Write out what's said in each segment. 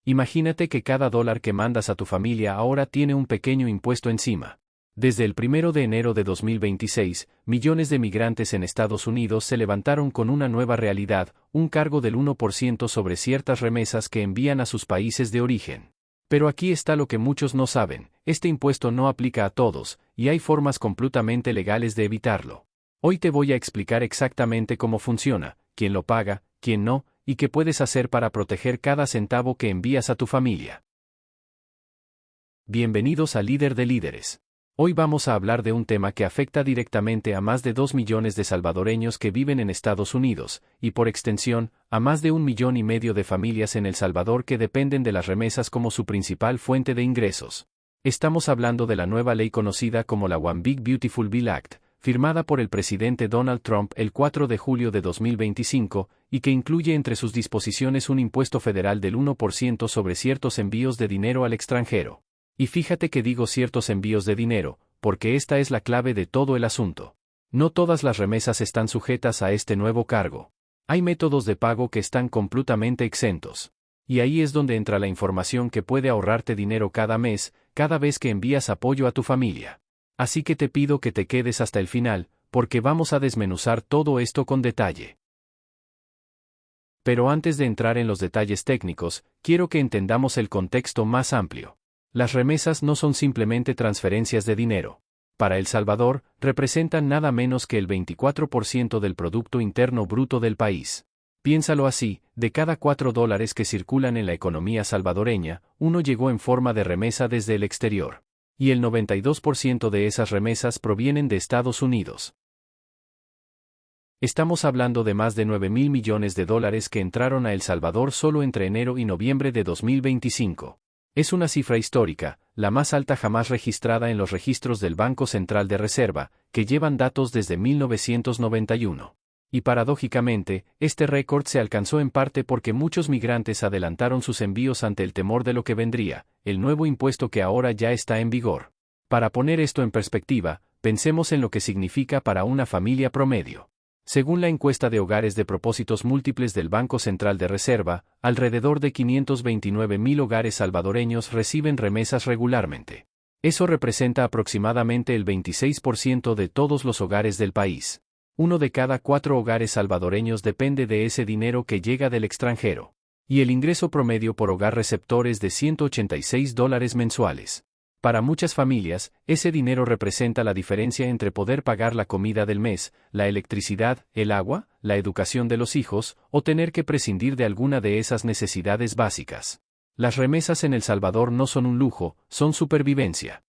Imagínate que cada dólar que mandas a tu familia ahora tiene un pequeño impuesto encima. Desde el 1 de enero de 2026, millones de migrantes en Estados Unidos se levantaron con una nueva realidad, un cargo del 1% sobre ciertas remesas que envían a sus países de origen. Pero aquí está lo que muchos no saben, este impuesto no aplica a todos, y hay formas completamente legales de evitarlo. Hoy te voy a explicar exactamente cómo funciona, quién lo paga, quién no, y qué puedes hacer para proteger cada centavo que envías a tu familia. Bienvenidos a Líder de Líderes. Hoy vamos a hablar de un tema que afecta directamente a más de 2 millones de salvadoreños que viven en Estados Unidos, y por extensión, a más de 1,5 millones de familias en El Salvador que dependen de las remesas como su principal fuente de ingresos. Estamos hablando de la nueva ley conocida como la One Big Beautiful Bill Act, firmada por el presidente Donald Trump el 4 de julio de 2025, y que incluye entre sus disposiciones un impuesto federal del 1% sobre ciertos envíos de dinero al extranjero. Y fíjate que digo ciertos envíos de dinero, porque esta es la clave de todo el asunto. No todas las remesas están sujetas a este nuevo cargo. Hay métodos de pago que están completamente exentos. Y ahí es donde entra la información que puede ahorrarte dinero cada mes, cada vez que envías apoyo a tu familia. Así que te pido que te quedes hasta el final, porque vamos a desmenuzar todo esto con detalle. Pero antes de entrar en los detalles técnicos, quiero que entendamos el contexto más amplio. Las remesas no son simplemente transferencias de dinero. Para El Salvador, representan nada menos que el 24% del Producto Interno Bruto del país. Piénsalo así, de cada $4 que circulan en la economía salvadoreña, uno llegó en forma de remesa desde el exterior. Y el 92% de esas remesas provienen de Estados Unidos. Estamos hablando de más de 9,000 millones de dólares que entraron a El Salvador solo entre enero y noviembre de 2025. Es una cifra histórica, la más alta jamás registrada en los registros del Banco Central de Reserva, que llevan datos desde 1991. Y paradójicamente, este récord se alcanzó en parte porque muchos migrantes adelantaron sus envíos ante el temor de lo que vendría, el nuevo impuesto que ahora ya está en vigor. Para poner esto en perspectiva, pensemos en lo que significa para una familia promedio. Según la encuesta de hogares de propósitos múltiples del Banco Central de Reserva, alrededor de 529,000 hogares salvadoreños reciben remesas regularmente. Eso representa aproximadamente el 26% de todos los hogares del país. 1 de cada 4 hogares salvadoreños depende de ese dinero que llega del extranjero. Y el ingreso promedio por hogar receptor es de $186 mensuales. Para muchas familias, ese dinero representa la diferencia entre poder pagar la comida del mes, la electricidad, el agua, la educación de los hijos, o tener que prescindir de alguna de esas necesidades básicas. Las remesas en El Salvador no son un lujo, son supervivencia.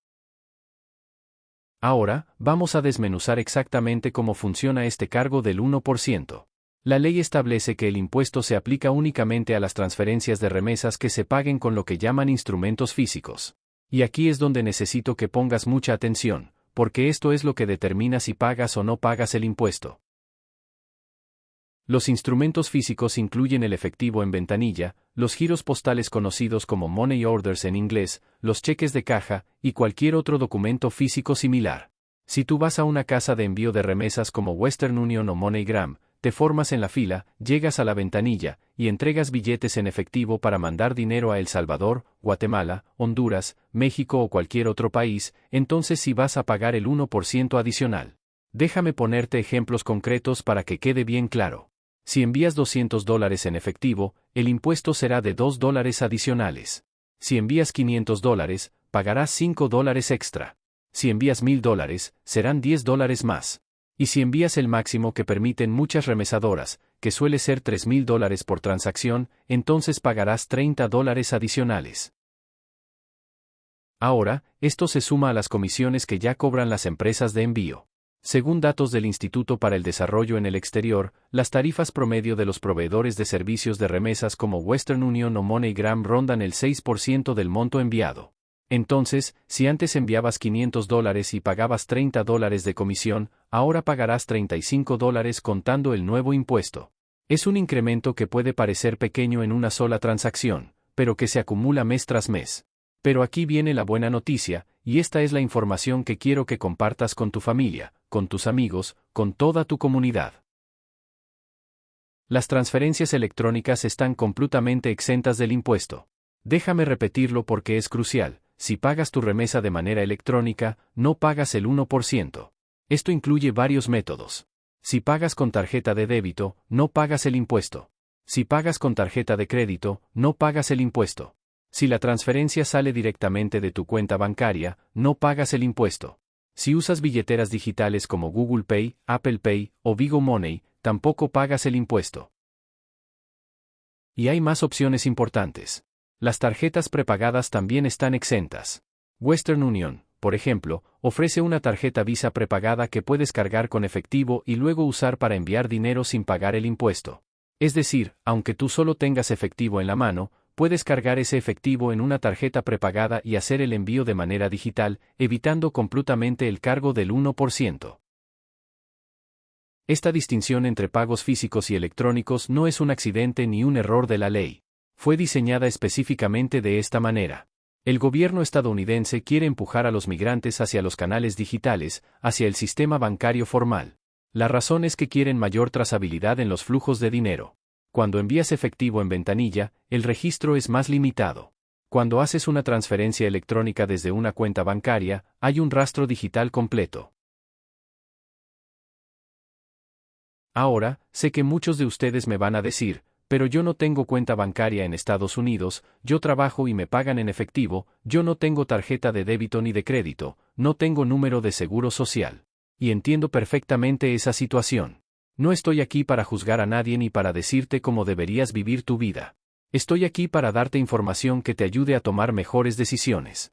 Ahora, vamos a desmenuzar exactamente cómo funciona este cargo del 1%. La ley establece que el impuesto se aplica únicamente a las transferencias de remesas que se paguen con lo que llaman instrumentos físicos. Y aquí es donde necesito que pongas mucha atención, porque esto es lo que determina si pagas o no pagas el impuesto. Los instrumentos físicos incluyen el efectivo en ventanilla, los giros postales conocidos como money orders en inglés, los cheques de caja, y cualquier otro documento físico similar. Si tú vas a una casa de envío de remesas como Western Union o MoneyGram, te formas en la fila, llegas a la ventanilla, y entregas billetes en efectivo para mandar dinero a El Salvador, Guatemala, Honduras, México o cualquier otro país, entonces sí vas a pagar el 1% adicional. Déjame ponerte ejemplos concretos para que quede bien claro. Si envías $200 en efectivo, el impuesto será de $2 adicionales. Si envías $500, pagarás $5 extra. Si envías $1,000, serán $10 más. Y si envías el máximo que permiten muchas remesadoras, que suele ser $3,000 por transacción, entonces pagarás $30 adicionales. Ahora, esto se suma a las comisiones que ya cobran las empresas de envío. Según datos del Instituto para el Desarrollo en el Exterior, las tarifas promedio de los proveedores de servicios de remesas como Western Union o MoneyGram rondan el 6% del monto enviado. Entonces, si antes enviabas $500 y pagabas $30 de comisión, ahora pagarás $35 contando el nuevo impuesto. Es un incremento que puede parecer pequeño en una sola transacción, pero que se acumula mes tras mes. Pero aquí viene la buena noticia, y esta es la información que quiero que compartas con tu familia, con tus amigos, con toda tu comunidad. Las transferencias electrónicas están completamente exentas del impuesto. Déjame repetirlo porque es crucial: si pagas tu remesa de manera electrónica, no pagas el 1%. Esto incluye varios métodos. Si pagas con tarjeta de débito, no pagas el impuesto. Si pagas con tarjeta de crédito, no pagas el impuesto. Si la transferencia sale directamente de tu cuenta bancaria, no pagas el impuesto. Si usas billeteras digitales como Google Pay, Apple Pay o Vigo Money, tampoco pagas el impuesto. Y hay más opciones importantes. Las tarjetas prepagadas también están exentas. Western Union, por ejemplo, ofrece una tarjeta Visa prepagada que puedes cargar con efectivo y luego usar para enviar dinero sin pagar el impuesto. Es decir, aunque tú solo tengas efectivo en la mano, puedes cargar ese efectivo en una tarjeta prepagada y hacer el envío de manera digital, evitando completamente el cargo del 1%. Esta distinción entre pagos físicos y electrónicos no es un accidente ni un error de la ley. Fue diseñada específicamente de esta manera. El gobierno estadounidense quiere empujar a los migrantes hacia los canales digitales, hacia el sistema bancario formal. La razón es que quieren mayor trazabilidad en los flujos de dinero. Cuando envías efectivo en ventanilla, el registro es más limitado. Cuando haces una transferencia electrónica desde una cuenta bancaria, hay un rastro digital completo. Ahora, sé que muchos de ustedes me van a decir: pero yo no tengo cuenta bancaria en Estados Unidos, yo trabajo y me pagan en efectivo, yo no tengo tarjeta de débito ni de crédito, no tengo número de seguro social. Y entiendo perfectamente esa situación. No estoy aquí para juzgar a nadie ni para decirte cómo deberías vivir tu vida. Estoy aquí para darte información que te ayude a tomar mejores decisiones.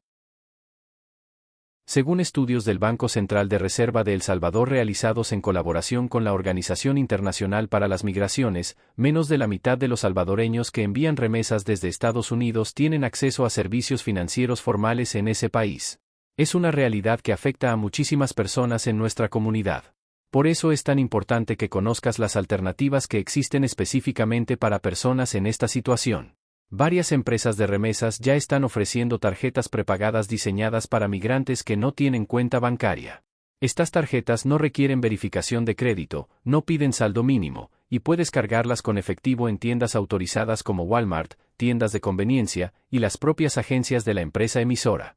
Según estudios del Banco Central de Reserva de El Salvador realizados en colaboración con la Organización Internacional para las Migraciones, menos de la mitad de los salvadoreños que envían remesas desde Estados Unidos tienen acceso a servicios financieros formales en ese país. Es una realidad que afecta a muchísimas personas en nuestra comunidad. Por eso es tan importante que conozcas las alternativas que existen específicamente para personas en esta situación. Varias empresas de remesas ya están ofreciendo tarjetas prepagadas diseñadas para migrantes que no tienen cuenta bancaria. Estas tarjetas no requieren verificación de crédito, no piden saldo mínimo, y puedes cargarlas con efectivo en tiendas autorizadas como Walmart, tiendas de conveniencia, y las propias agencias de la empresa emisora.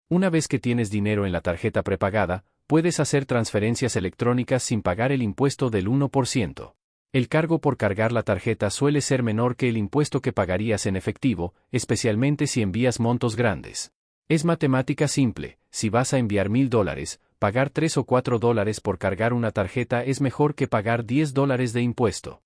Una vez que tienes dinero en la tarjeta prepagada, puedes hacer transferencias electrónicas sin pagar el impuesto del 1%. El cargo por cargar la tarjeta suele ser menor que el impuesto que pagarías en efectivo, especialmente si envías montos grandes. Es matemática simple: si vas a enviar $1,000, pagar $3 o $4 por cargar una tarjeta es mejor que pagar $10 de impuesto.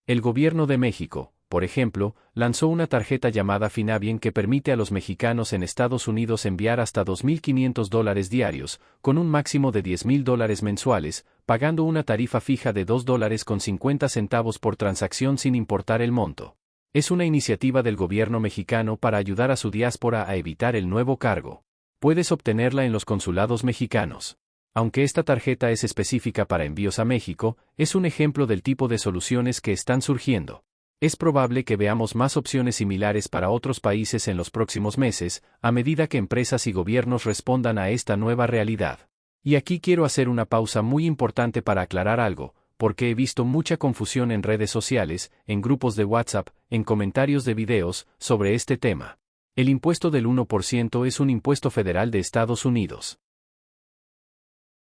El gobierno de México, por ejemplo, lanzó una tarjeta llamada Finabien que permite a los mexicanos en Estados Unidos enviar hasta $2,500 diarios, con un máximo de $10,000 mensuales, pagando una tarifa fija de $2.50 por transacción sin importar el monto. Es una iniciativa del gobierno mexicano para ayudar a su diáspora a evitar el nuevo cargo. Puedes obtenerla en los consulados mexicanos. Aunque esta tarjeta es específica para envíos a México, es un ejemplo del tipo de soluciones que están surgiendo. Es probable que veamos más opciones similares para otros países en los próximos meses, a medida que empresas y gobiernos respondan a esta nueva realidad. Y aquí quiero hacer una pausa muy importante para aclarar algo, porque he visto mucha confusión en redes sociales, en grupos de WhatsApp, en comentarios de videos, sobre este tema. El impuesto del 1% es un impuesto federal de Estados Unidos.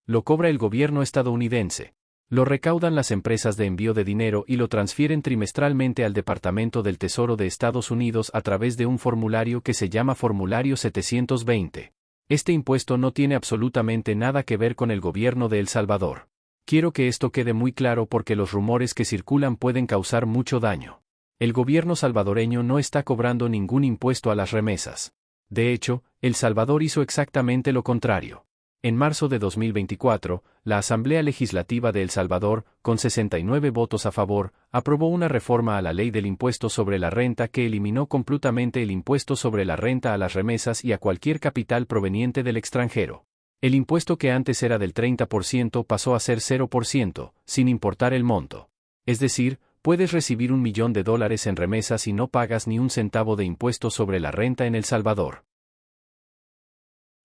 Lo cobra el gobierno estadounidense. Lo recaudan las empresas de envío de dinero y lo transfieren trimestralmente al Departamento del Tesoro de Estados Unidos a través de un formulario que se llama Formulario 720. Este impuesto no tiene absolutamente nada que ver con el gobierno de El Salvador. Quiero que esto quede muy claro porque los rumores que circulan pueden causar mucho daño. El gobierno salvadoreño no está cobrando ningún impuesto a las remesas. De hecho, El Salvador hizo exactamente lo contrario. En marzo de 2024, la Asamblea Legislativa de El Salvador, con 69 votos a favor, aprobó una reforma a la ley del impuesto sobre la renta que eliminó completamente el impuesto sobre la renta a las remesas y a cualquier capital proveniente del extranjero. El impuesto que antes era del 30% pasó a ser 0%, sin importar el monto. Es decir, puedes recibir $1 millón en remesas y no pagas ni un centavo de impuesto sobre la renta en El Salvador.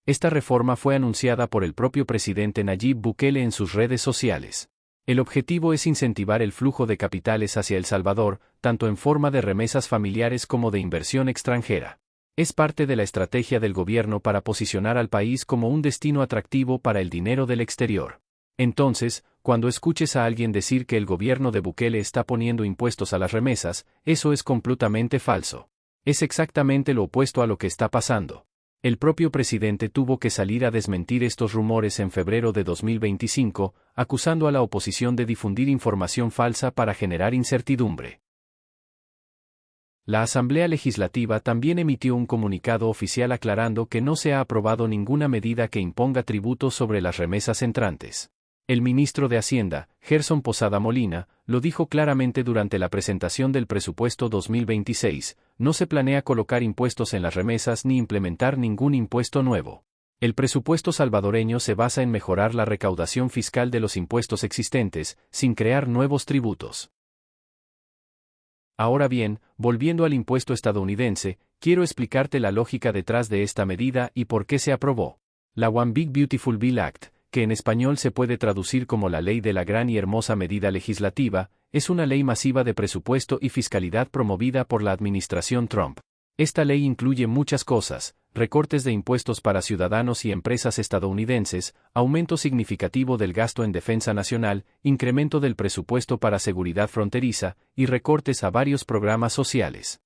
Esta reforma fue anunciada por el propio presidente Nayib Bukele en sus redes sociales. El objetivo es incentivar el flujo de capitales hacia El Salvador, tanto en forma de remesas familiares como de inversión extranjera. Es parte de la estrategia del gobierno para posicionar al país como un destino atractivo para el dinero del exterior. Entonces, cuando escuches a alguien decir que el gobierno de Bukele está poniendo impuestos a las remesas, eso es completamente falso. Es exactamente lo opuesto a lo que está pasando. El propio presidente tuvo que salir a desmentir estos rumores en febrero de 2025, acusando a la oposición de difundir información falsa para generar incertidumbre. La Asamblea Legislativa también emitió un comunicado oficial aclarando que no se ha aprobado ninguna medida que imponga tributos sobre las remesas entrantes. El ministro de Hacienda, Gerson Posada Molina, lo dijo claramente durante la presentación del presupuesto 2026, no se planea colocar impuestos en las remesas ni implementar ningún impuesto nuevo. El presupuesto salvadoreño se basa en mejorar la recaudación fiscal de los impuestos existentes, sin crear nuevos tributos. Ahora bien, volviendo al impuesto estadounidense, quiero explicarte la lógica detrás de esta medida y por qué se aprobó. La One Big Beautiful Bill Act, que en español se puede traducir como la Ley de la Gran y Hermosa Medida Legislativa, es una ley masiva de presupuesto y fiscalidad promovida por la administración Trump. Esta ley incluye muchas cosas: recortes de impuestos para ciudadanos y empresas estadounidenses, aumento significativo del gasto en defensa nacional, incremento del presupuesto para seguridad fronteriza, y recortes a varios programas sociales.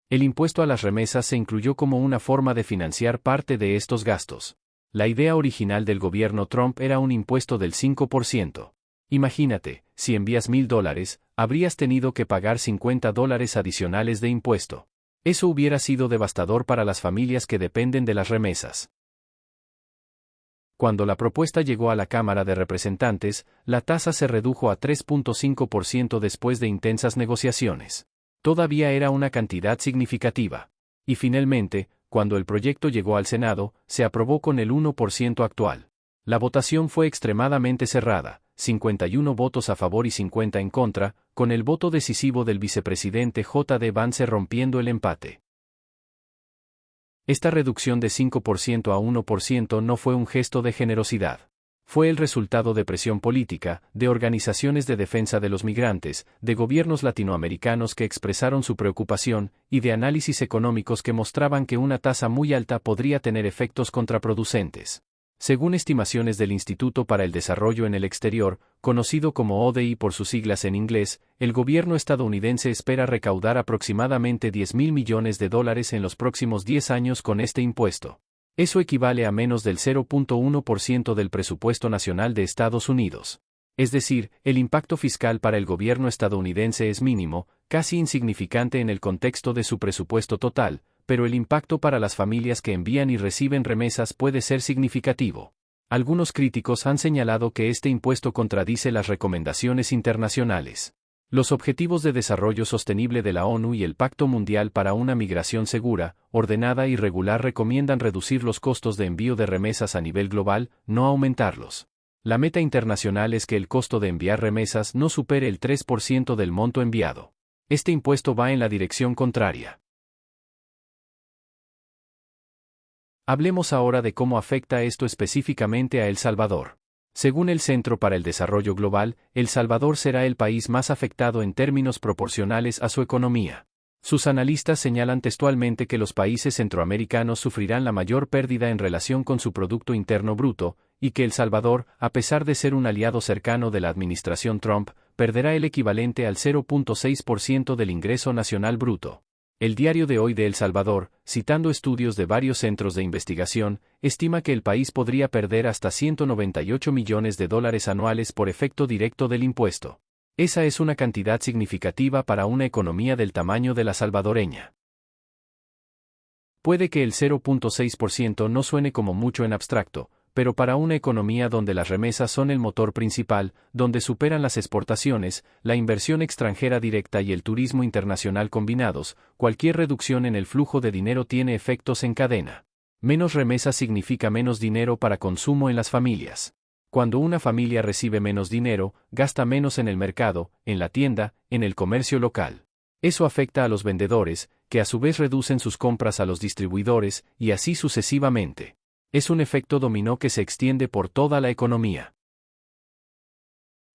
El impuesto a las remesas se incluyó como una forma de financiar parte de estos gastos. La idea original del gobierno Trump era un impuesto del 5%. Imagínate, si envías $1,000, habrías tenido que pagar $50 adicionales de impuesto. Eso hubiera sido devastador para las familias que dependen de las remesas. Cuando la propuesta llegó a la Cámara de Representantes, la tasa se redujo a 3.5% después de intensas negociaciones. Todavía era una cantidad significativa. Y finalmente, cuando el proyecto llegó al Senado, se aprobó con el 1% actual. La votación fue extremadamente cerrada, 51 votos a favor y 50 en contra, con el voto decisivo del vicepresidente J. D. Vance rompiendo el empate. Esta reducción de 5% a 1% no fue un gesto de generosidad. Fue el resultado de presión política, de organizaciones de defensa de los migrantes, de gobiernos latinoamericanos que expresaron su preocupación, y de análisis económicos que mostraban que una tasa muy alta podría tener efectos contraproducentes. Según estimaciones del Instituto para el Desarrollo en el Exterior, conocido como ODI por sus siglas en inglés, el gobierno estadounidense espera recaudar aproximadamente $10,000 millones en los próximos 10 años con este impuesto. Eso equivale a menos del 0.1% del presupuesto nacional de Estados Unidos. Es decir, el impacto fiscal para el gobierno estadounidense es mínimo, casi insignificante en el contexto de su presupuesto total, pero el impacto para las familias que envían y reciben remesas puede ser significativo. Algunos críticos han señalado que este impuesto contradice las recomendaciones internacionales. Los Objetivos de Desarrollo Sostenible de la ONU y el Pacto Mundial para una Migración Segura, Ordenada y Regular recomiendan reducir los costos de envío de remesas a nivel global, no aumentarlos. La meta internacional es que el costo de enviar remesas no supere el 3% del monto enviado. Este impuesto va en la dirección contraria. Hablemos ahora de cómo afecta esto específicamente a El Salvador. Según el Centro para el Desarrollo Global, El Salvador será el país más afectado en términos proporcionales a su economía. Sus analistas señalan textualmente que los países centroamericanos sufrirán la mayor pérdida en relación con su Producto Interno Bruto, y que El Salvador, a pesar de ser un aliado cercano de la administración Trump, perderá el equivalente al 0.6% del ingreso nacional bruto. El Diario de Hoy de El Salvador, citando estudios de varios centros de investigación, estima que el país podría perder hasta $198 millones anuales por efecto directo del impuesto. Esa es una cantidad significativa para una economía del tamaño de la salvadoreña. Puede que el 0.6% no suene como mucho en abstracto, pero para una economía donde las remesas son el motor principal, donde superan las exportaciones, la inversión extranjera directa y el turismo internacional combinados, cualquier reducción en el flujo de dinero tiene efectos en cadena. Menos remesas significa menos dinero para consumo en las familias. Cuando una familia recibe menos dinero, gasta menos en el mercado, en la tienda, en el comercio local. Eso afecta a los vendedores, que a su vez reducen sus compras a los distribuidores, y así sucesivamente. Es un efecto dominó que se extiende por toda la economía.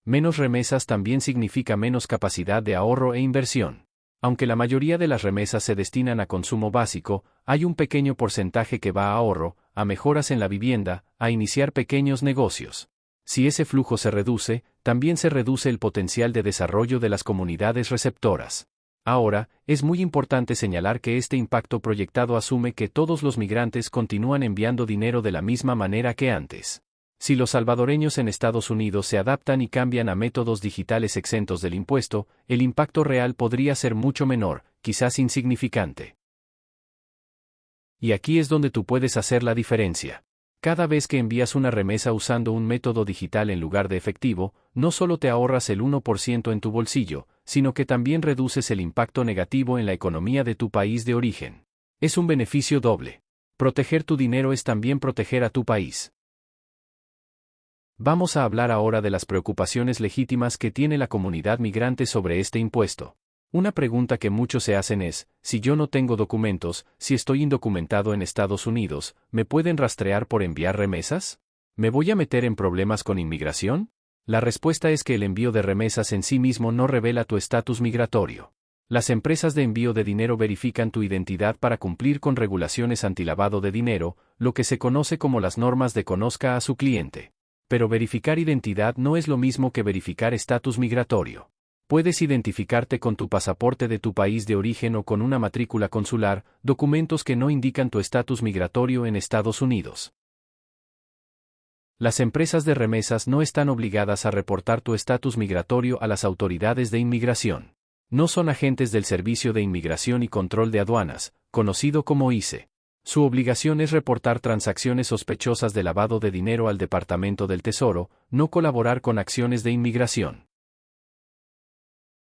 Menos remesas también significa menos capacidad de ahorro e inversión. Aunque la mayoría de las remesas se destinan a consumo básico, hay un pequeño porcentaje que va a ahorro, a mejoras en la vivienda, a iniciar pequeños negocios. Si ese flujo se reduce, también se reduce el potencial de desarrollo de las comunidades receptoras. Ahora, es muy importante señalar que este impacto proyectado asume que todos los migrantes continúan enviando dinero de la misma manera que antes. Si los salvadoreños en Estados Unidos se adaptan y cambian a métodos digitales exentos del impuesto, el impacto real podría ser mucho menor, quizás insignificante. Y aquí es donde tú puedes hacer la diferencia. Cada vez que envías una remesa usando un método digital en lugar de efectivo, no solo te ahorras el 1% en tu bolsillo, sino que también reduces el impacto negativo en la economía de tu país de origen. Es un beneficio doble. Proteger tu dinero es también proteger a tu país. Vamos a hablar ahora de las preocupaciones legítimas que tiene la comunidad migrante sobre este impuesto. Una pregunta que muchos se hacen es, si yo no tengo documentos, si estoy indocumentado en Estados Unidos, ¿me pueden rastrear por enviar remesas? ¿Me voy a meter en problemas con inmigración? La respuesta es que el envío de remesas en sí mismo no revela tu estatus migratorio. Las empresas de envío de dinero verifican tu identidad para cumplir con regulaciones antilavado de dinero, lo que se conoce como las normas de conozca a su cliente. Pero verificar identidad no es lo mismo que verificar estatus migratorio. Puedes identificarte con tu pasaporte de tu país de origen o con una matrícula consular, documentos que no indican tu estatus migratorio en Estados Unidos. Las empresas de remesas no están obligadas a reportar tu estatus migratorio a las autoridades de inmigración. No son agentes del Servicio de Inmigración y Control de Aduanas, conocido como ICE. Su obligación es reportar transacciones sospechosas de lavado de dinero al Departamento del Tesoro, no colaborar con acciones de inmigración.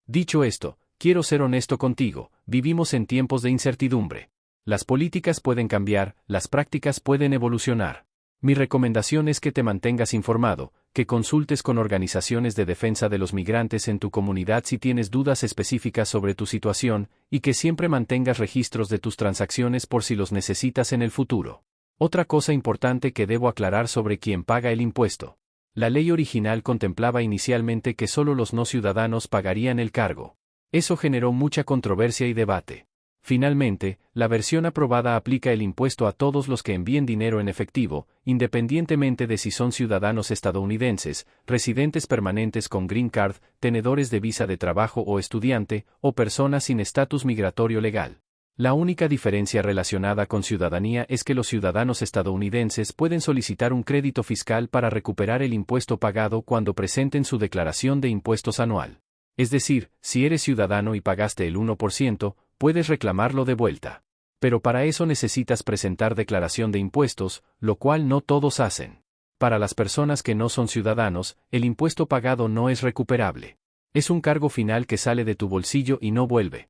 Dicho esto, quiero ser honesto contigo, vivimos en tiempos de incertidumbre. Las políticas pueden cambiar, las prácticas pueden evolucionar. Mi recomendación es que te mantengas informado, que consultes con organizaciones de defensa de los migrantes en tu comunidad si tienes dudas específicas sobre tu situación, y que siempre mantengas registros de tus transacciones por si los necesitas en el futuro. Otra cosa importante que debo aclarar sobre quién paga el impuesto. La ley original contemplaba inicialmente que solo los no ciudadanos pagarían el cargo. Eso generó mucha controversia y debate. Finalmente, la versión aprobada aplica el impuesto a todos los que envíen dinero en efectivo, independientemente de si son ciudadanos estadounidenses, residentes permanentes con Green Card, tenedores de visa de trabajo o estudiante, o personas sin estatus migratorio legal. La única diferencia relacionada con ciudadanía es que los ciudadanos estadounidenses pueden solicitar un crédito fiscal para recuperar el impuesto pagado cuando presenten su declaración de impuestos anual. Es decir, si eres ciudadano y pagaste el 1%, puedes reclamarlo de vuelta. Pero para eso necesitas presentar declaración de impuestos, lo cual no todos hacen. Para las personas que no son ciudadanos, el impuesto pagado no es recuperable. Es un cargo final que sale de tu bolsillo y no vuelve.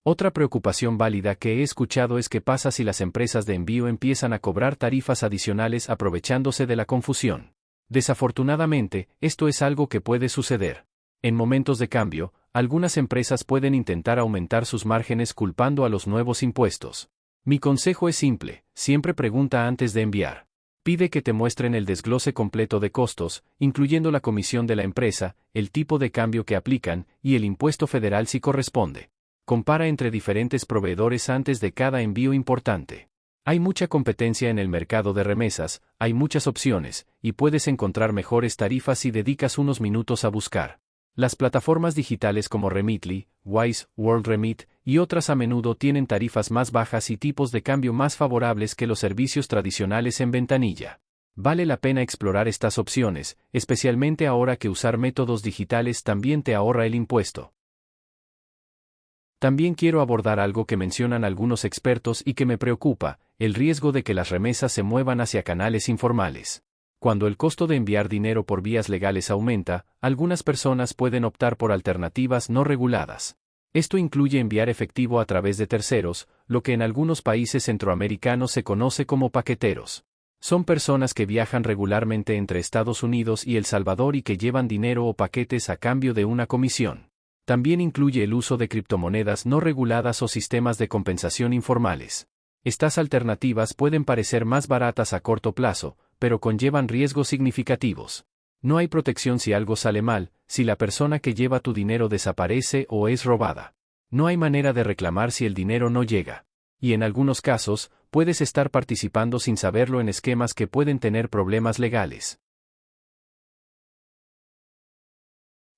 Otra preocupación válida que he escuchado es qué pasa si las empresas de envío empiezan a cobrar tarifas adicionales aprovechándose de la confusión. Desafortunadamente, esto es algo que puede suceder. En momentos de cambio, algunas empresas pueden intentar aumentar sus márgenes culpando a los nuevos impuestos. Mi consejo es simple, siempre pregunta antes de enviar. Pide que te muestren el desglose completo de costos, incluyendo la comisión de la empresa, el tipo de cambio que aplican, y el impuesto federal si corresponde. Compara entre diferentes proveedores antes de cada envío importante. Hay mucha competencia en el mercado de remesas, hay muchas opciones, y puedes encontrar mejores tarifas si dedicas unos minutos a buscar. Las plataformas digitales como Remitly, Wise, WorldRemit y otras a menudo tienen tarifas más bajas y tipos de cambio más favorables que los servicios tradicionales en ventanilla. Vale la pena explorar estas opciones, especialmente ahora que usar métodos digitales también te ahorra el impuesto. También quiero abordar algo que mencionan algunos expertos y que me preocupa, el riesgo de que las remesas se muevan hacia canales informales. Cuando el costo de enviar dinero por vías legales aumenta, algunas personas pueden optar por alternativas no reguladas. Esto incluye enviar efectivo a través de terceros, lo que en algunos países centroamericanos se conoce como paqueteros. Son personas que viajan regularmente entre Estados Unidos y El Salvador y que llevan dinero o paquetes a cambio de una comisión. También incluye el uso de criptomonedas no reguladas o sistemas de compensación informales. Estas alternativas pueden parecer más baratas a corto plazo, pero conllevan riesgos significativos. No hay protección si algo sale mal, si la persona que lleva tu dinero desaparece o es robada. No hay manera de reclamar si el dinero no llega. Y en algunos casos, puedes estar participando sin saberlo en esquemas que pueden tener problemas legales.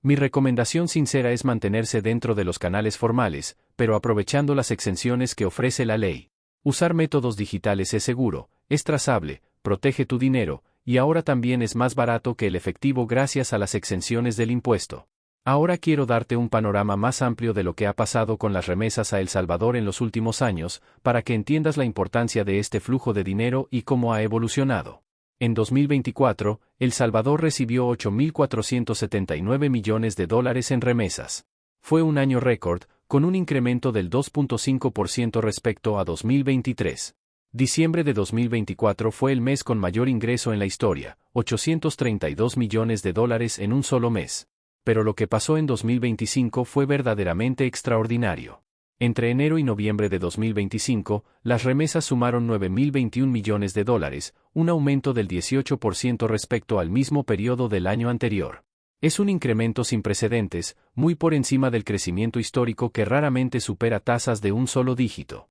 Mi recomendación sincera es mantenerse dentro de los canales formales, pero aprovechando las exenciones que ofrece la ley. Usar métodos digitales es seguro, es trazable, protege tu dinero, y ahora también es más barato que el efectivo gracias a las exenciones del impuesto. Ahora quiero darte un panorama más amplio de lo que ha pasado con las remesas a El Salvador en los últimos años, para que entiendas la importancia de este flujo de dinero y cómo ha evolucionado. En 2024, El Salvador recibió 8.479 millones de dólares en remesas. Fue un año récord, con un incremento del 2.5% respecto a 2023. Diciembre de 2024 fue el mes con mayor ingreso en la historia, 832 millones de dólares en un solo mes. Pero lo que pasó en 2025 fue verdaderamente extraordinario. Entre enero y noviembre de 2025, las remesas sumaron 9.021 millones de dólares, un aumento del 18% respecto al mismo periodo del año anterior. Es un incremento sin precedentes, muy por encima del crecimiento histórico que raramente supera tasas de un solo dígito.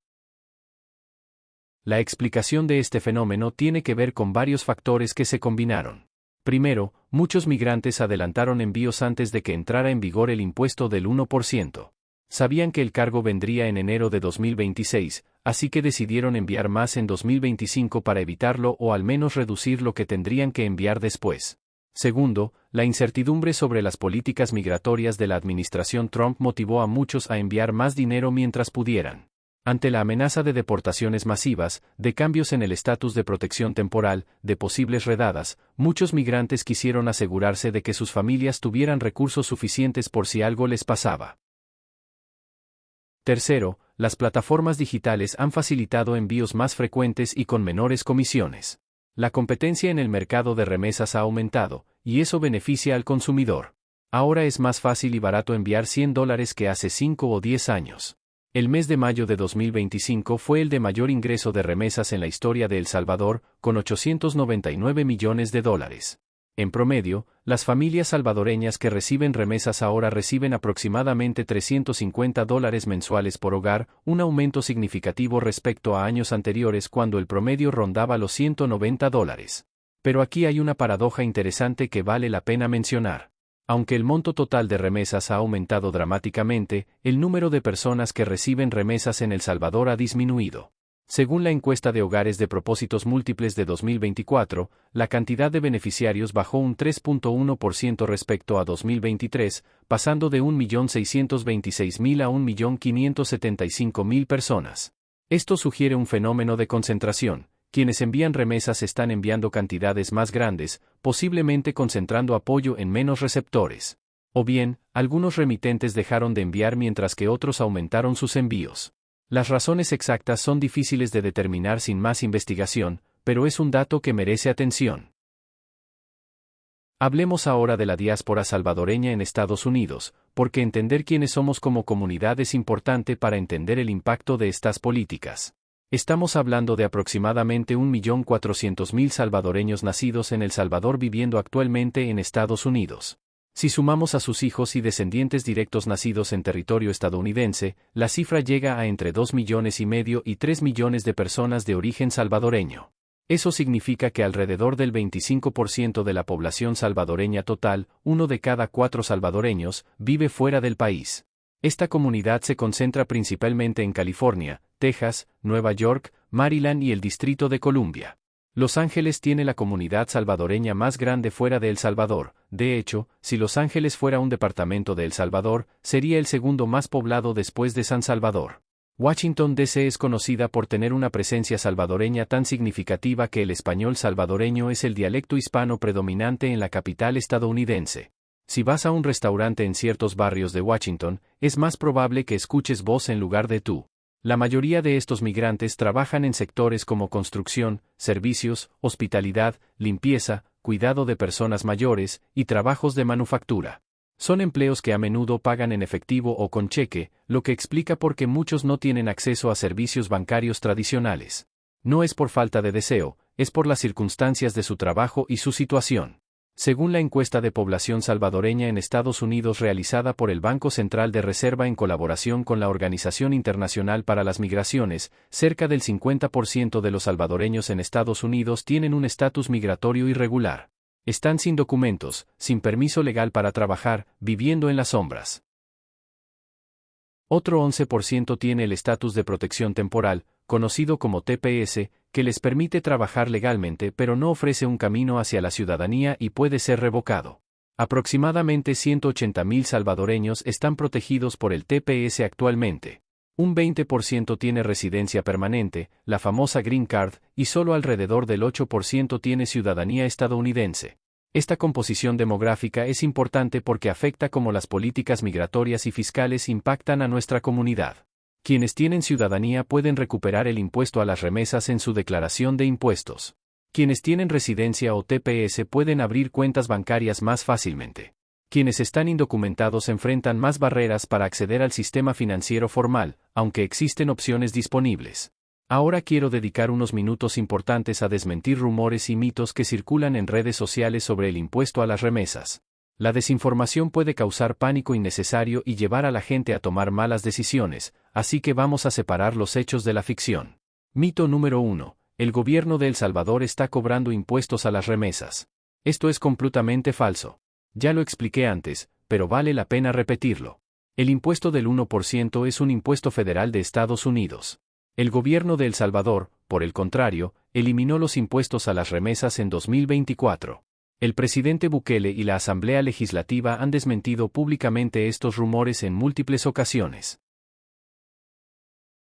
La explicación de este fenómeno tiene que ver con varios factores que se combinaron. Primero, muchos migrantes adelantaron envíos antes de que entrara en vigor el impuesto del 1%. Sabían que el cargo vendría en enero de 2026, así que decidieron enviar más en 2025 para evitarlo o al menos reducir lo que tendrían que enviar después. Segundo, la incertidumbre sobre las políticas migratorias de la administración Trump motivó a muchos a enviar más dinero mientras pudieran. Ante la amenaza de deportaciones masivas, de cambios en el estatus de protección temporal, de posibles redadas, muchos migrantes quisieron asegurarse de que sus familias tuvieran recursos suficientes por si algo les pasaba. Tercero, las plataformas digitales han facilitado envíos más frecuentes y con menores comisiones. La competencia en el mercado de remesas ha aumentado, y eso beneficia al consumidor. Ahora es más fácil y barato enviar $100 que hace 5 o 10 años. El mes de mayo de 2025 fue el de mayor ingreso de remesas en la historia de El Salvador, con 899 millones de dólares. En promedio, las familias salvadoreñas que reciben remesas ahora reciben aproximadamente $350 mensuales por hogar, un aumento significativo respecto a años anteriores cuando el promedio rondaba los $190. Pero aquí hay una paradoja interesante que vale la pena mencionar. Aunque el monto total de remesas ha aumentado dramáticamente, el número de personas que reciben remesas en El Salvador ha disminuido. Según la encuesta de hogares de propósitos múltiples de 2024, la cantidad de beneficiarios bajó un 3.1% respecto a 2023, pasando de 1.626.000 a 1.575.000 personas. Esto sugiere un fenómeno de concentración. Quienes envían remesas están enviando cantidades más grandes, posiblemente concentrando apoyo en menos receptores. O bien, algunos remitentes dejaron de enviar mientras que otros aumentaron sus envíos. Las razones exactas son difíciles de determinar sin más investigación, pero es un dato que merece atención. Hablemos ahora de la diáspora salvadoreña en Estados Unidos, porque entender quiénes somos como comunidad es importante para entender el impacto de estas políticas. Estamos hablando de aproximadamente 1.400.000 salvadoreños nacidos en El Salvador viviendo actualmente en Estados Unidos. Si sumamos a sus hijos y descendientes directos nacidos en territorio estadounidense, la cifra llega a entre 2,5 millones y 3 millones de personas de origen salvadoreño. Eso significa que alrededor del 25% de la población salvadoreña total, 1 de cada 4 salvadoreños, vive fuera del país. Esta comunidad se concentra principalmente en California, Texas, Nueva York, Maryland y el Distrito de Columbia. Los Ángeles tiene la comunidad salvadoreña más grande fuera de El Salvador. De hecho, si Los Ángeles fuera un departamento de El Salvador, sería el segundo más poblado después de San Salvador. Washington, D.C. es conocida por tener una presencia salvadoreña tan significativa que el español salvadoreño es el dialecto hispano predominante en la capital estadounidense. Si vas a un restaurante en ciertos barrios de Washington, es más probable que escuches vos en lugar de tú. La mayoría de estos migrantes trabajan en sectores como construcción, servicios, hospitalidad, limpieza, cuidado de personas mayores y trabajos de manufactura. Son empleos que a menudo pagan en efectivo o con cheque, lo que explica por qué muchos no tienen acceso a servicios bancarios tradicionales. No es por falta de deseo, es por las circunstancias de su trabajo y su situación. Según la encuesta de población salvadoreña en Estados Unidos realizada por el Banco Central de Reserva en colaboración con la Organización Internacional para las Migraciones, cerca del 50% de los salvadoreños en Estados Unidos tienen un estatus migratorio irregular. Están sin documentos, sin permiso legal para trabajar, viviendo en las sombras. Otro 11% tiene el estatus de protección temporal, conocido como TPS, que les permite trabajar legalmente pero no ofrece un camino hacia la ciudadanía y puede ser revocado. Aproximadamente 180.000 salvadoreños están protegidos por el TPS actualmente. Un 20% tiene residencia permanente, la famosa Green Card, y solo alrededor del 8% tiene ciudadanía estadounidense. Esta composición demográfica es importante porque afecta cómo las políticas migratorias y fiscales impactan a nuestra comunidad. Quienes tienen ciudadanía pueden recuperar el impuesto a las remesas en su declaración de impuestos. Quienes tienen residencia o TPS pueden abrir cuentas bancarias más fácilmente. Quienes están indocumentados enfrentan más barreras para acceder al sistema financiero formal, aunque existen opciones disponibles. Ahora quiero dedicar unos minutos importantes a desmentir rumores y mitos que circulan en redes sociales sobre el impuesto a las remesas. La desinformación puede causar pánico innecesario y llevar a la gente a tomar malas decisiones, así que vamos a separar los hechos de la ficción. Mito número 1. El gobierno de El Salvador está cobrando impuestos a las remesas. Esto es completamente falso. Ya lo expliqué antes, pero vale la pena repetirlo. El impuesto del 1% es un impuesto federal de Estados Unidos. El gobierno de El Salvador, por el contrario, eliminó los impuestos a las remesas en 2024. El presidente Bukele y la Asamblea Legislativa han desmentido públicamente estos rumores en múltiples ocasiones.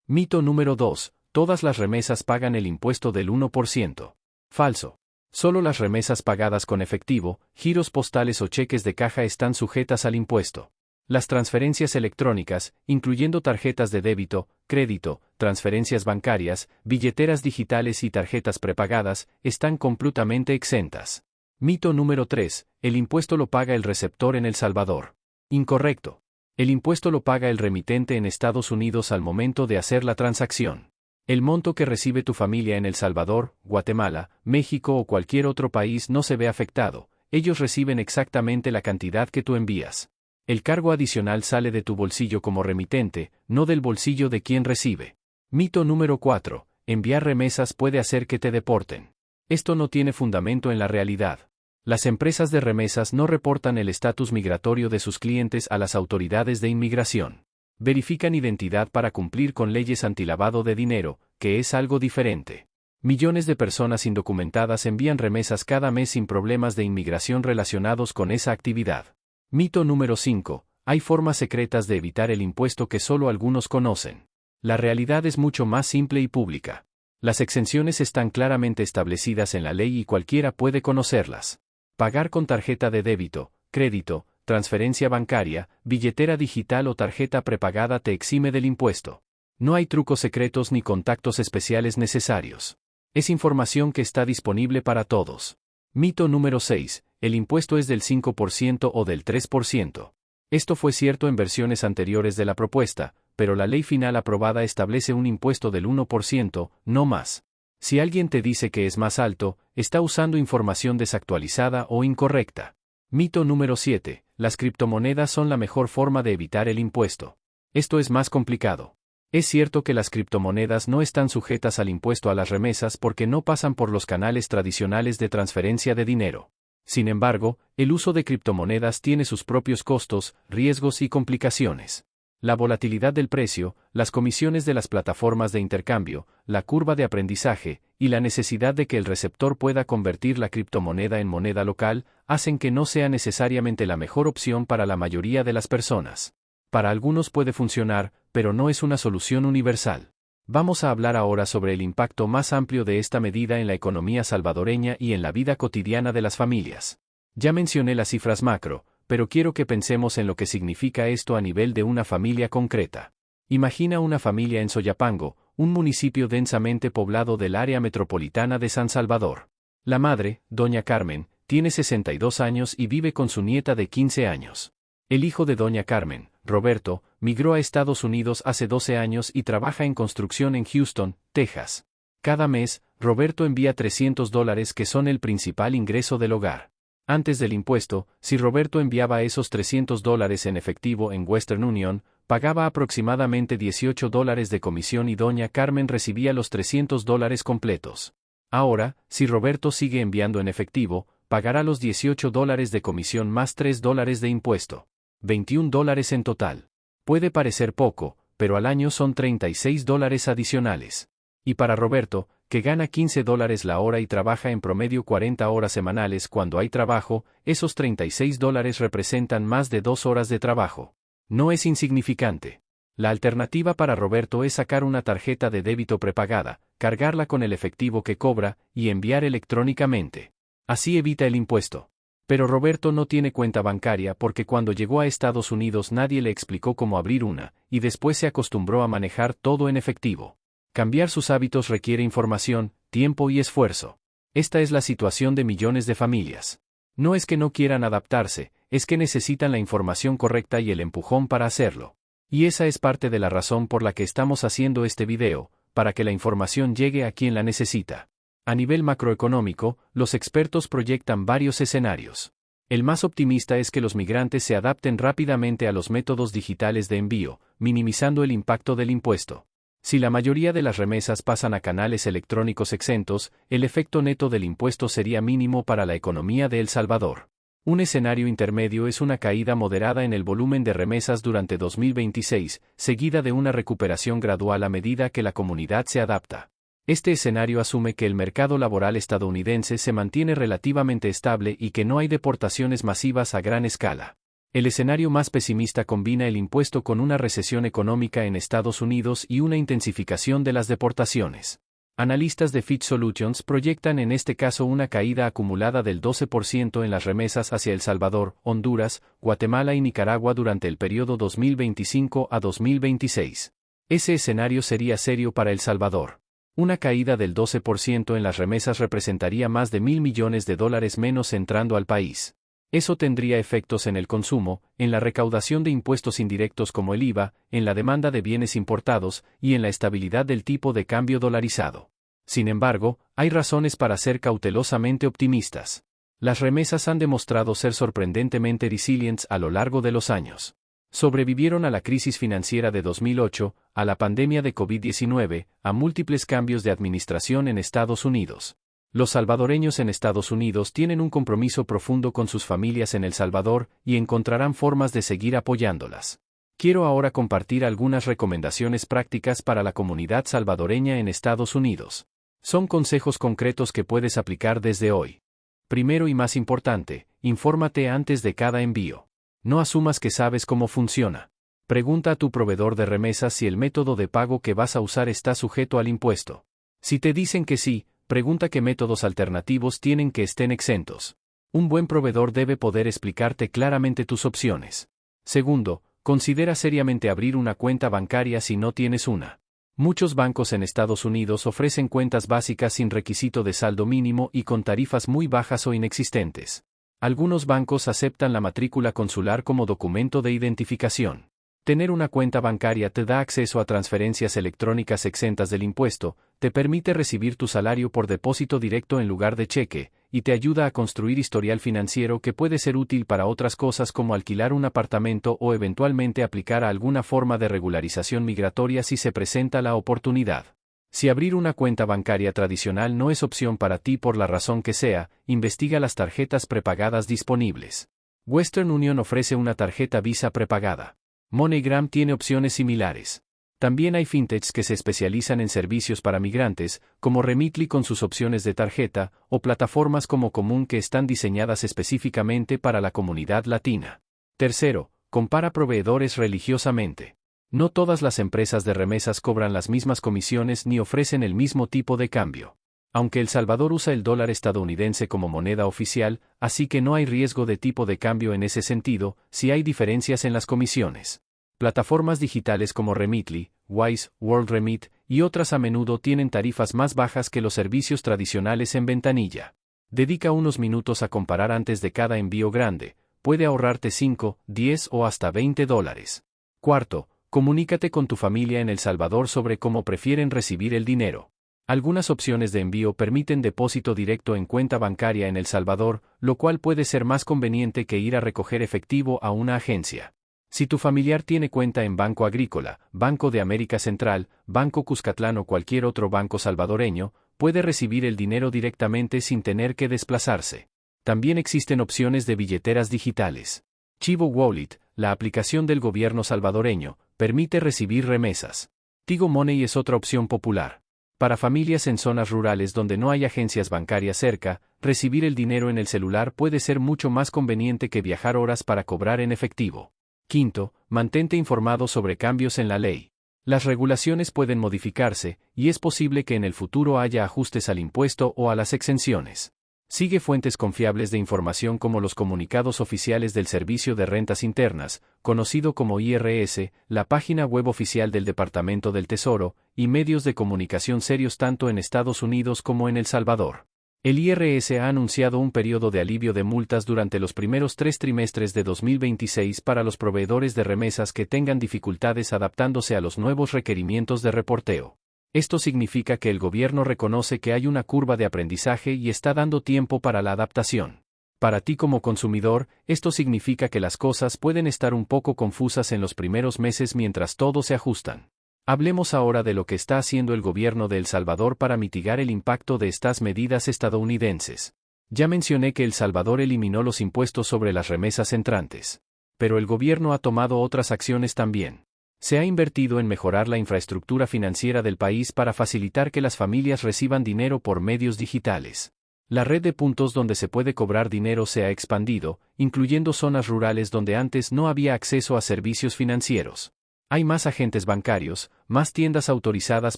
Mito número 2. Todas las remesas pagan el impuesto del 1%. Falso. Solo las remesas pagadas con efectivo, giros postales o cheques de caja están sujetas al impuesto. Las transferencias electrónicas, incluyendo tarjetas de débito, crédito, transferencias bancarias, billeteras digitales y tarjetas prepagadas, están completamente exentas. Mito número 3. El impuesto lo paga el receptor en El Salvador. Incorrecto. El impuesto lo paga el remitente en Estados Unidos al momento de hacer la transacción. El monto que recibe tu familia en El Salvador, Guatemala, México o cualquier otro país no se ve afectado. Ellos reciben exactamente la cantidad que tú envías. El cargo adicional sale de tu bolsillo como remitente, no del bolsillo de quien recibe. Mito número 4. Enviar remesas puede hacer que te deporten. Esto no tiene fundamento en la realidad. Las empresas de remesas no reportan el estatus migratorio de sus clientes a las autoridades de inmigración. Verifican identidad para cumplir con leyes antilavado de dinero, que es algo diferente. Millones de personas indocumentadas envían remesas cada mes sin problemas de inmigración relacionados con esa actividad. Mito número 5. Hay formas secretas de evitar el impuesto que solo algunos conocen. La realidad es mucho más simple y pública. Las exenciones están claramente establecidas en la ley y cualquiera puede conocerlas. Pagar con tarjeta de débito, crédito, transferencia bancaria, billetera digital o tarjeta prepagada te exime del impuesto. No hay trucos secretos ni contactos especiales necesarios. Es información que está disponible para todos. Mito número 6. El impuesto es del 5% o del 3%. Esto fue cierto en versiones anteriores de la propuesta, pero la ley final aprobada establece un impuesto del 1%, no más. Si alguien te dice que es más alto, está usando información desactualizada o incorrecta. Mito número 7. Las criptomonedas son la mejor forma de evitar el impuesto. Esto es más complicado. Es cierto que las criptomonedas no están sujetas al impuesto a las remesas porque no pasan por los canales tradicionales de transferencia de dinero. Sin embargo, el uso de criptomonedas tiene sus propios costos, riesgos y complicaciones. La volatilidad del precio, las comisiones de las plataformas de intercambio, la curva de aprendizaje, y la necesidad de que el receptor pueda convertir la criptomoneda en moneda local, hacen que no sea necesariamente la mejor opción para la mayoría de las personas. Para algunos puede funcionar, pero no es una solución universal. Vamos a hablar ahora sobre el impacto más amplio de esta medida en la economía salvadoreña y en la vida cotidiana de las familias. Ya mencioné las cifras macro, pero quiero que pensemos en lo que significa esto a nivel de una familia concreta. Imagina una familia en Soyapango, un municipio densamente poblado del área metropolitana de San Salvador. La madre, doña Carmen, tiene 62 años y vive con su nieta de 15 años. El hijo de doña Carmen, Roberto, migró a Estados Unidos hace 12 años y trabaja en construcción en Houston, Texas. Cada mes, Roberto envía $300 que son el principal ingreso del hogar. Antes del impuesto, si Roberto enviaba esos $300 en efectivo en Western Union, pagaba aproximadamente $18 de comisión y doña Carmen recibía los $300 completos. Ahora, si Roberto sigue enviando en efectivo, pagará los $18 de comisión más $3 de impuesto. $21 en total. Puede parecer poco, pero al año son $36 adicionales. Y para Roberto, que gana $15 la hora y trabaja en promedio 40 horas semanales cuando hay trabajo, esos $36 representan más de 2 horas de trabajo. No es insignificante. La alternativa para Roberto es sacar una tarjeta de débito prepagada, cargarla con el efectivo que cobra, y enviar electrónicamente. Así evita el impuesto. Pero Roberto no tiene cuenta bancaria porque cuando llegó a Estados Unidos nadie le explicó cómo abrir una, y después se acostumbró a manejar todo en efectivo. Cambiar sus hábitos requiere información, tiempo y esfuerzo. Esta es la situación de millones de familias. No es que no quieran adaptarse, es que necesitan la información correcta y el empujón para hacerlo. Y esa es parte de la razón por la que estamos haciendo este video, para que la información llegue a quien la necesita. A nivel macroeconómico, los expertos proyectan varios escenarios. El más optimista es que los migrantes se adapten rápidamente a los métodos digitales de envío, minimizando el impacto del impuesto. Si la mayoría de las remesas pasan a canales electrónicos exentos, el efecto neto del impuesto sería mínimo para la economía de El Salvador. Un escenario intermedio es una caída moderada en el volumen de remesas durante 2026, seguida de una recuperación gradual a medida que la comunidad se adapta. Este escenario asume que el mercado laboral estadounidense se mantiene relativamente estable y que no hay deportaciones masivas a gran escala. El escenario más pesimista combina el impuesto con una recesión económica en Estados Unidos y una intensificación de las deportaciones. Analistas de Fitch Solutions proyectan en este caso una caída acumulada del 12% en las remesas hacia El Salvador, Honduras, Guatemala y Nicaragua durante el periodo 2025 a 2026. Ese escenario sería serio para El Salvador. Una caída del 12% en las remesas representaría más de $1.000 millones menos entrando al país. Eso tendría efectos en el consumo, en la recaudación de impuestos indirectos como el IVA, en la demanda de bienes importados y en la estabilidad del tipo de cambio dolarizado. Sin embargo, hay razones para ser cautelosamente optimistas. Las remesas han demostrado ser sorprendentemente resilientes a lo largo de los años. Sobrevivieron a la crisis financiera de 2008, a la pandemia de COVID-19, a múltiples cambios de administración en Estados Unidos. Los salvadoreños en Estados Unidos tienen un compromiso profundo con sus familias en El Salvador y encontrarán formas de seguir apoyándolas. Quiero ahora compartir algunas recomendaciones prácticas para la comunidad salvadoreña en Estados Unidos. Son consejos concretos que puedes aplicar desde hoy. Primero y más importante, infórmate antes de cada envío. No asumas que sabes cómo funciona. Pregunta a tu proveedor de remesas si el método de pago que vas a usar está sujeto al impuesto. Si te dicen que sí, pregunta qué métodos alternativos tienen que estén exentos. Un buen proveedor debe poder explicarte claramente tus opciones. Segundo, considera seriamente abrir una cuenta bancaria si no tienes una. Muchos bancos en Estados Unidos ofrecen cuentas básicas sin requisito de saldo mínimo y con tarifas muy bajas o inexistentes. Algunos bancos aceptan la matrícula consular como documento de identificación. Tener una cuenta bancaria te da acceso a transferencias electrónicas exentas del impuesto, te permite recibir tu salario por depósito directo en lugar de cheque, y te ayuda a construir historial financiero que puede ser útil para otras cosas como alquilar un apartamento o eventualmente aplicar a alguna forma de regularización migratoria si se presenta la oportunidad. Si abrir una cuenta bancaria tradicional no es opción para ti por la razón que sea, investiga las tarjetas prepagadas disponibles. Western Union ofrece una tarjeta Visa prepagada. MoneyGram tiene opciones similares. También hay fintechs que se especializan en servicios para migrantes, como Remitly con sus opciones de tarjeta, o plataformas como Común que están diseñadas específicamente para la comunidad latina. Tercero, compara proveedores religiosamente. No todas las empresas de remesas cobran las mismas comisiones ni ofrecen el mismo tipo de cambio. Aunque El Salvador usa el dólar estadounidense como moneda oficial, así que no hay riesgo de tipo de cambio en ese sentido, si hay diferencias en las comisiones. Plataformas digitales como Remitly, Wise, WorldRemit y otras a menudo tienen tarifas más bajas que los servicios tradicionales en ventanilla. Dedica unos minutos a comparar antes de cada envío grande, puede ahorrarte 5, 10 o hasta $20. Cuarto, comunícate con tu familia en El Salvador sobre cómo prefieren recibir el dinero. Algunas opciones de envío permiten depósito directo en cuenta bancaria en El Salvador, lo cual puede ser más conveniente que ir a recoger efectivo a una agencia. Si tu familiar tiene cuenta en Banco Agrícola, Banco de América Central, Banco Cuscatlán o cualquier otro banco salvadoreño, puede recibir el dinero directamente sin tener que desplazarse. También existen opciones de billeteras digitales. Chivo Wallet, la aplicación del gobierno salvadoreño, permite recibir remesas. Tigo Money es otra opción popular. Para familias en zonas rurales donde no hay agencias bancarias cerca, recibir el dinero en el celular puede ser mucho más conveniente que viajar horas para cobrar en efectivo. Quinto, mantente informado sobre cambios en la ley. Las regulaciones pueden modificarse, y es posible que en el futuro haya ajustes al impuesto o a las exenciones. Sigue fuentes confiables de información como los comunicados oficiales del Servicio de Rentas Internas, conocido como IRS, la página web oficial del Departamento del Tesoro, y medios de comunicación serios tanto en Estados Unidos como en El Salvador. El IRS ha anunciado un periodo de alivio de multas durante los primeros 3 trimestres de 2026 para los proveedores de remesas que tengan dificultades adaptándose a los nuevos requerimientos de reporteo. Esto significa que el gobierno reconoce que hay una curva de aprendizaje y está dando tiempo para la adaptación. Para ti como consumidor, esto significa que las cosas pueden estar un poco confusas en los primeros meses mientras todo se ajustan. Hablemos ahora de lo que está haciendo el gobierno de El Salvador para mitigar el impacto de estas medidas estadounidenses. Ya mencioné que El Salvador eliminó los impuestos sobre las remesas entrantes. Pero el gobierno ha tomado otras acciones también. Se ha invertido en mejorar la infraestructura financiera del país para facilitar que las familias reciban dinero por medios digitales. La red de puntos donde se puede cobrar dinero se ha expandido, incluyendo zonas rurales donde antes no había acceso a servicios financieros. Hay más agentes bancarios, más tiendas autorizadas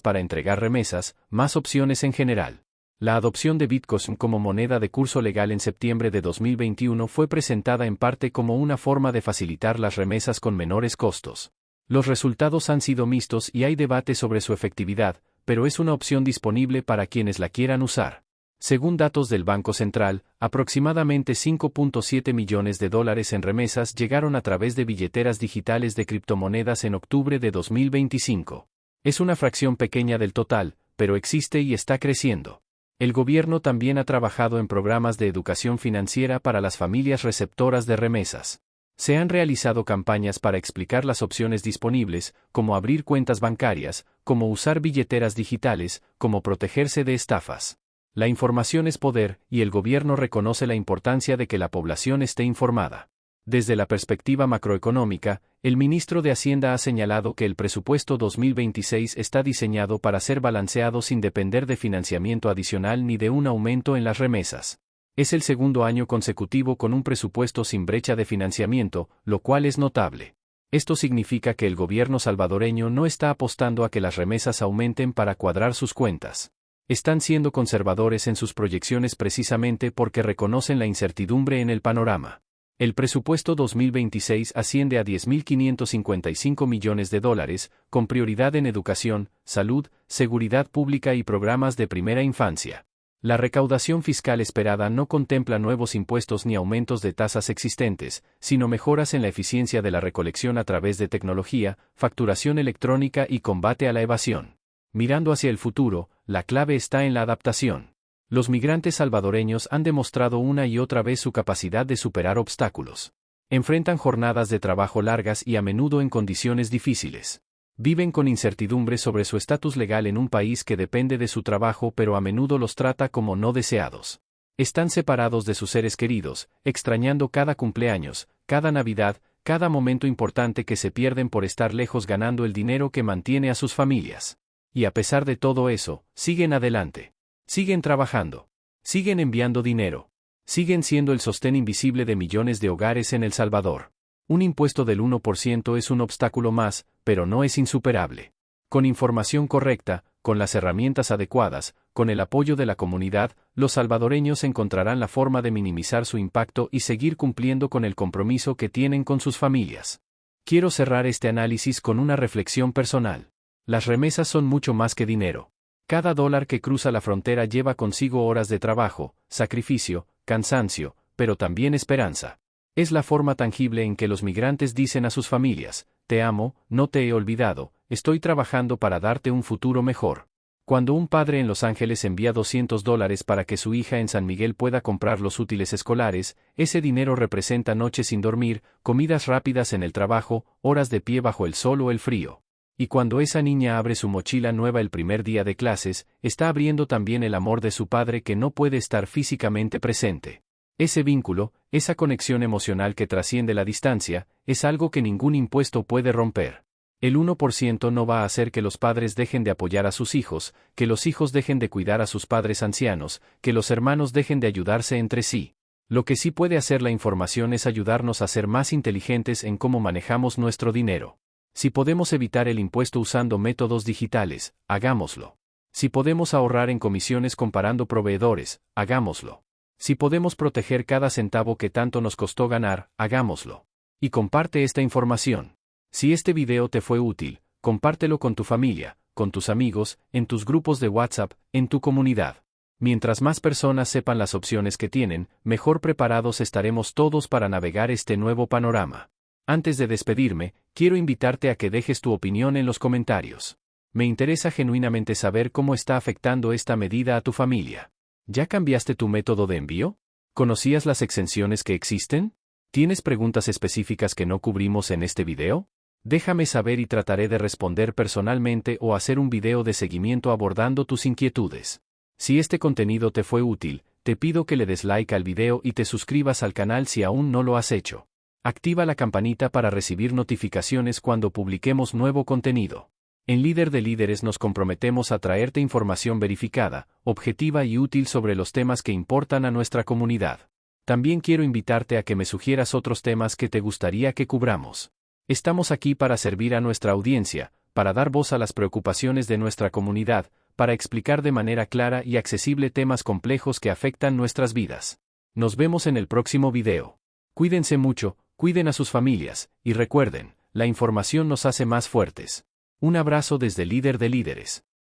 para entregar remesas, más opciones en general. La adopción de Bitcoin como moneda de curso legal en septiembre de 2021 fue presentada en parte como una forma de facilitar las remesas con menores costos. Los resultados han sido mixtos y hay debate sobre su efectividad, pero es una opción disponible para quienes la quieran usar. Según datos del Banco Central, aproximadamente $5.7 millones en remesas llegaron a través de billeteras digitales de criptomonedas en octubre de 2025. Es una fracción pequeña del total, pero existe y está creciendo. El gobierno también ha trabajado en programas de educación financiera para las familias receptoras de remesas. Se han realizado campañas para explicar las opciones disponibles, como abrir cuentas bancarias, cómo usar billeteras digitales, cómo protegerse de estafas. La información es poder, y el gobierno reconoce la importancia de que la población esté informada. Desde la perspectiva macroeconómica, el ministro de Hacienda ha señalado que el presupuesto 2026 está diseñado para ser balanceado sin depender de financiamiento adicional ni de un aumento en las remesas. Es el segundo año consecutivo con un presupuesto sin brecha de financiamiento, lo cual es notable. Esto significa que el gobierno salvadoreño no está apostando a que las remesas aumenten para cuadrar sus cuentas. Están siendo conservadores en sus proyecciones precisamente porque reconocen la incertidumbre en el panorama. El presupuesto 2026 asciende a $10.555 millones, con prioridad en educación, salud, seguridad pública y programas de primera infancia. La recaudación fiscal esperada no contempla nuevos impuestos ni aumentos de tasas existentes, sino mejoras en la eficiencia de la recolección a través de tecnología, facturación electrónica y combate a la evasión. Mirando hacia el futuro, la clave está en la adaptación. Los migrantes salvadoreños han demostrado una y otra vez su capacidad de superar obstáculos. Enfrentan jornadas de trabajo largas y a menudo en condiciones difíciles. Viven con incertidumbre sobre su estatus legal en un país que depende de su trabajo pero a menudo los trata como no deseados. Están separados de sus seres queridos, extrañando cada cumpleaños, cada Navidad, cada momento importante que se pierden por estar lejos ganando el dinero que mantiene a sus familias. Y a pesar de todo eso, siguen adelante. Siguen trabajando. Siguen enviando dinero. Siguen siendo el sostén invisible de millones de hogares en El Salvador. Un impuesto del 1% es un obstáculo más, pero no es insuperable. Con información correcta, con las herramientas adecuadas, con el apoyo de la comunidad, los salvadoreños encontrarán la forma de minimizar su impacto y seguir cumpliendo con el compromiso que tienen con sus familias. Quiero cerrar este análisis con una reflexión personal. Las remesas son mucho más que dinero. Cada dólar que cruza la frontera lleva consigo horas de trabajo, sacrificio, cansancio, pero también esperanza. Es la forma tangible en que los migrantes dicen a sus familias: te amo, no te he olvidado, estoy trabajando para darte un futuro mejor. Cuando un padre en Los Ángeles envía $200 para que su hija en San Miguel pueda comprar los útiles escolares, ese dinero representa noches sin dormir, comidas rápidas en el trabajo, horas de pie bajo el sol o el frío. Y cuando esa niña abre su mochila nueva el primer día de clases, está abriendo también el amor de su padre que no puede estar físicamente presente. Ese vínculo, esa conexión emocional que trasciende la distancia, es algo que ningún impuesto puede romper. El 1% no va a hacer que los padres dejen de apoyar a sus hijos, que los hijos dejen de cuidar a sus padres ancianos, que los hermanos dejen de ayudarse entre sí. Lo que sí puede hacer la información es ayudarnos a ser más inteligentes en cómo manejamos nuestro dinero. Si podemos evitar el impuesto usando métodos digitales, hagámoslo. Si podemos ahorrar en comisiones comparando proveedores, hagámoslo. Si podemos proteger cada centavo que tanto nos costó ganar, hagámoslo. Y comparte esta información. Si este video te fue útil, compártelo con tu familia, con tus amigos, en tus grupos de WhatsApp, en tu comunidad. Mientras más personas sepan las opciones que tienen, mejor preparados estaremos todos para navegar este nuevo panorama. Antes de despedirme, quiero invitarte a que dejes tu opinión en los comentarios. Me interesa genuinamente saber cómo está afectando esta medida a tu familia. ¿Ya cambiaste tu método de envío? ¿Conocías las exenciones que existen? ¿Tienes preguntas específicas que no cubrimos en este video? Déjame saber y trataré de responder personalmente o hacer un video de seguimiento abordando tus inquietudes. Si este contenido te fue útil, te pido que le des like al video y te suscribas al canal si aún no lo has hecho. Activa la campanita para recibir notificaciones cuando publiquemos nuevo contenido. En Líder de Líderes nos comprometemos a traerte información verificada, objetiva y útil sobre los temas que importan a nuestra comunidad. También quiero invitarte a que me sugieras otros temas que te gustaría que cubramos. Estamos aquí para servir a nuestra audiencia, para dar voz a las preocupaciones de nuestra comunidad, para explicar de manera clara y accesible temas complejos que afectan nuestras vidas. Nos vemos en el próximo video. Cuídense mucho, cuiden a sus familias, y recuerden, la información nos hace más fuertes. Un abrazo desde Líder de Líderes.